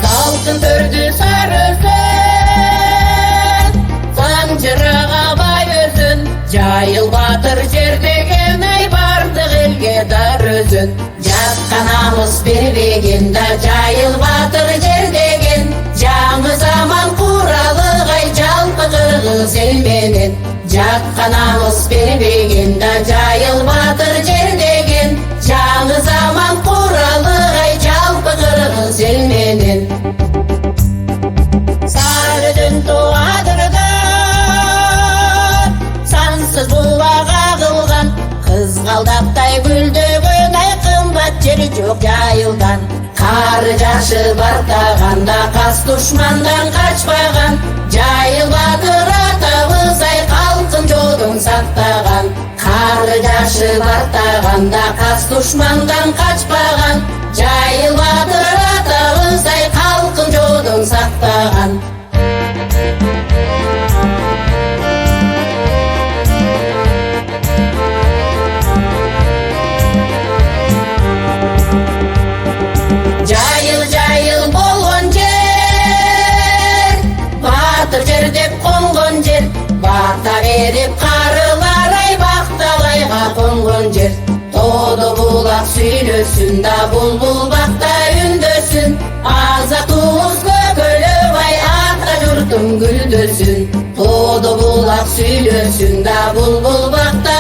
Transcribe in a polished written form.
Salkın tördü sarısın, sancırağa bay özün. Jayıl batır жердеген ай бардық елге дар өзін. Жатқанамыз бербегенде жайыл батыр жердеген. Жаңы заман құралык ай жалпы кыргыз элменен. Жатқанамыз бербегенде жайыл батыр жердеген. Жаңы заман құралык ай жалпы кыргыз элменен. Сарыдын туадырдан сансыз булак агылган, кызгалдактай гүлдөгөн ай кымбат жери жок жайылдан. Кары жашы бартаганда кас душмандан качпаган, жайыл батыр атабыз ай калкын жодон сактаган. Кары жашы бартаганда кас душмандан качпаган, жайыл батыр атабыз ай калкын жодон сактаган. Жайыл болгон жер, батыр жер деп конгон жер. Бата берип карылар ай бакталайга конгон жер. Тоодо булак сүйлөсүн да булбул бакта үндөсүн. Азатубуз көкөлөп ай ата журтум гүлдөсүн. Тоодо булак сүйлөсүн да булбул бакта